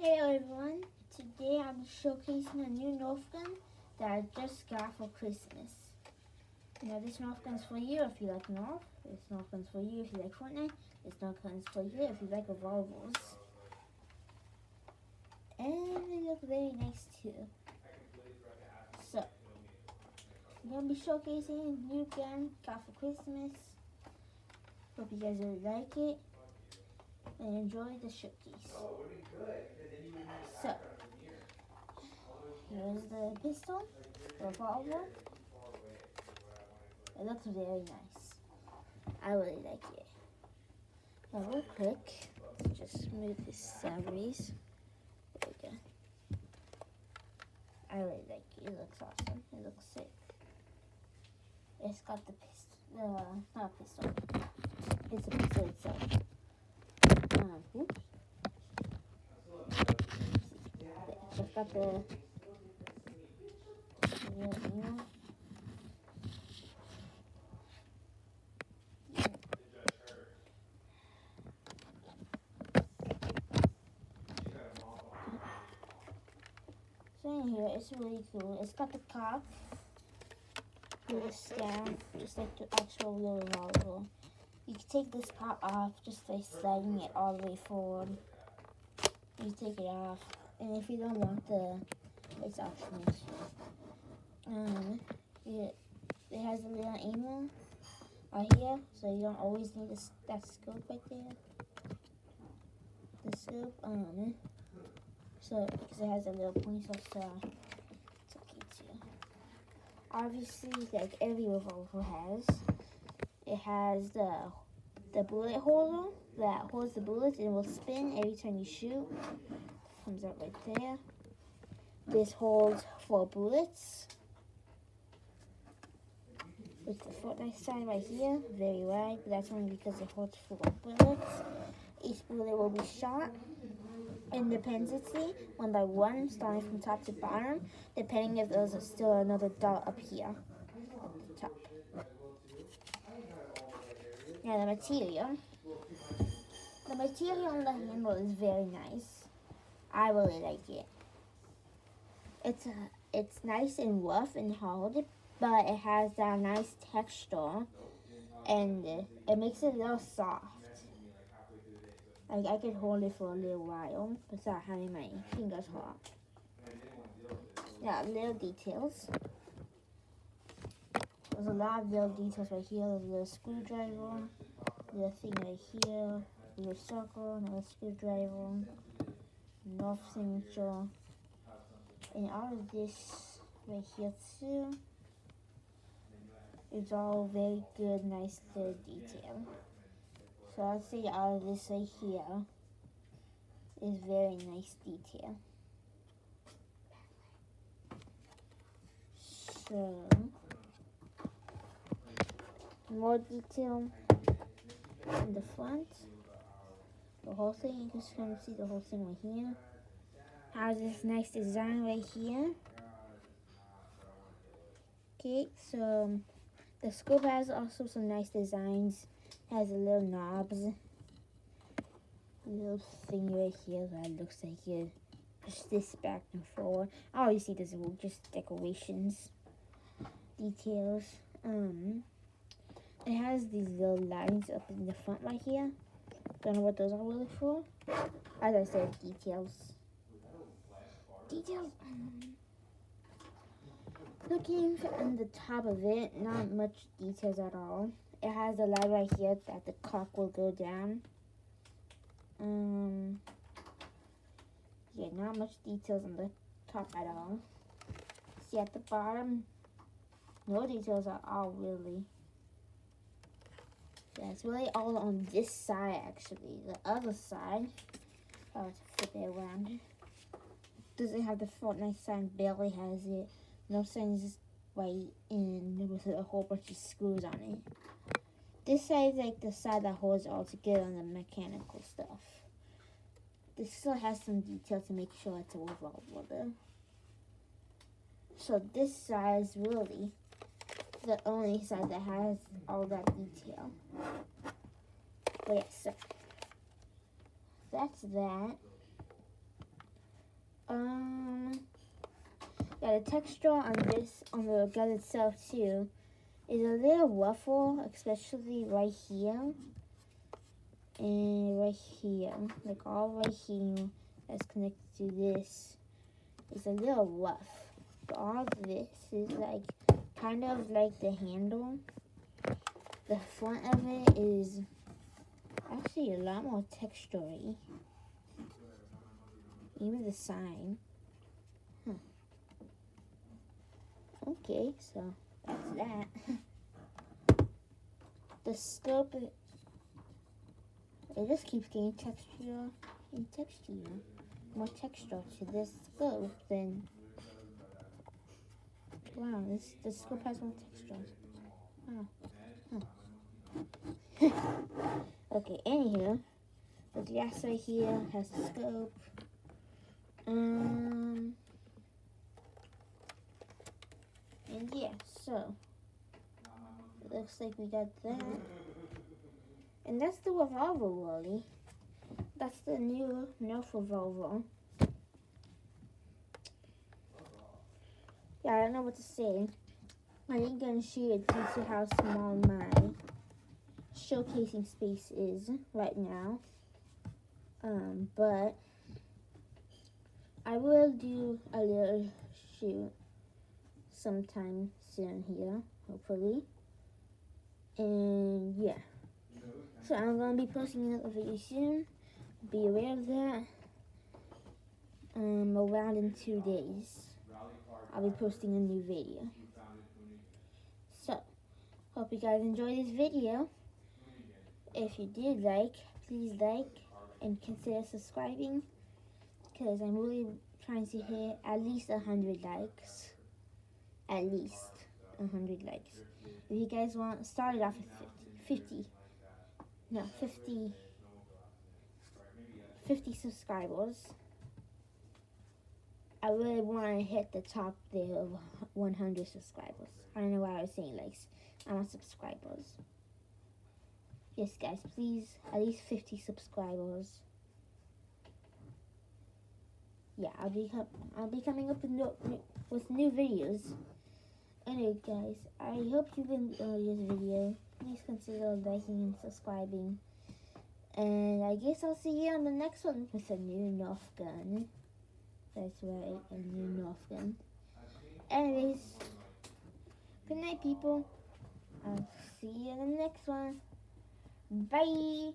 Hey everyone, today I'll be showcasing a new nerf gun that I just got for Christmas. This nerf gun's for you if you like nerf. This nerf gun's for you if you like Fortnite. This nerf gun's for you if you like revolvers. And they look very nice too. So, I'm going to be showcasing a new gun got for Christmas. Hope you guys really like it and enjoy the showcase. So, here's the pistol, the revolver. It looks very nice. I really like it. Now real quick, just move this sideways. There we go. I really like it. It looks awesome. It looks sick. It's got the pistol, not pistol. It's the pistol itself. Oops. It's got the So in here, it's really cool. It's got the cock with a stem, just like the actual real revolver. You can take this pop off just by sliding it all the way forward. You take it off, and if you don't want it's optional. It has a little ammo right here, so you don't always need that scope right there. The scope, so because it has a little point, so it's okay too. Obviously, like every revolver has, it has the bullet holder that holds the bullets and will spin every time you shoot. Comes out right there. This holds 4 bullets. With the Fortnite sign right here, very wide, but that's only because it holds 4 bullets. Each bullet will be shot independently, one by one, starting from top to bottom, depending if there's still another dot up here at the top. Now the material on the handle is very nice. I really like it. It's nice and rough and hard, but it has that nice texture, and it makes it a little soft. Like I could hold it for a little while without having my fingers hot. Yeah, little details. There's a lot of little details right here. There's a little screwdriver, little thing right here, a little circle, another screwdriver, nerf signature, and all of this right here too. It's all very good, nice little detail. So I'll say all of this right here is very nice detail. So, more detail in the front. The whole thing, you can just kind of see the whole thing right here. Has this nice design right here. Okay, so the scope has also some nice designs. Has a little knobs. A little thing right here that looks like you push this back and forward. Obviously, these are just decorations. Details. It has these little lines up in the front right here. Don't know what those are really for. As I said, details. Looking on the top of it, not much details at all. It has a light right here that the cock will go down. Yeah, not much details on the top at all. See at the bottom, no details at all really. Yeah, it's really all on this side actually. The other side, if I were to flip it around, doesn't have the Fortnite sign, barely has it. No signs right in with a whole bunch of screws on it. This side is like the side that holds it all together on the mechanical stuff. This still has some detail to make sure it's a revolver though. So this side is really the only side that has all that detail. But yeah, so that's that. Yeah, the texture on the gun itself too, is a little ruffle, especially right here and right here, like all right here that's connected to this is a little rough. But all this is like kind of like the handle. The front of it is actually a lot more textury. Even the sign. Okay, so that's that. The scope, it just keeps getting texture and texture. More texture to this scope than. Wow, the scope has more texture. Wow. Okay, anywho, the glass right here has a scope. And yeah, so it looks like we got that. And that's the revolver, Wally. That's the new nerf revolver. Yeah, I don't know what to say. I ain't gonna shoot it due to how small my showcasing space is right now. But I will do a little shoot sometime soon here, hopefully. And yeah. So I'm gonna be posting another video soon. Be aware of that. Around in 2 days, I'll be posting a new video. So, hope you guys enjoyed this video. If you did please like and consider subscribing, because I'm really trying to hit at least 100 likes. At least 100 likes. If you guys want, start it off with 50 subscribers. I really want to hit the top there of 100 subscribers. I don't know why I was saying likes. I want subscribers. Yes, guys, please, at least 50 subscribers. Yeah, I'll be coming up with new videos. Anyway, guys, I hope you enjoyed this video. Please consider liking and subscribing. And I guess I'll see you on the next one with a new Nerf gun. That's right, a new Nerf gun. Anyways, good night, people. I'll see you in the next one. Bye.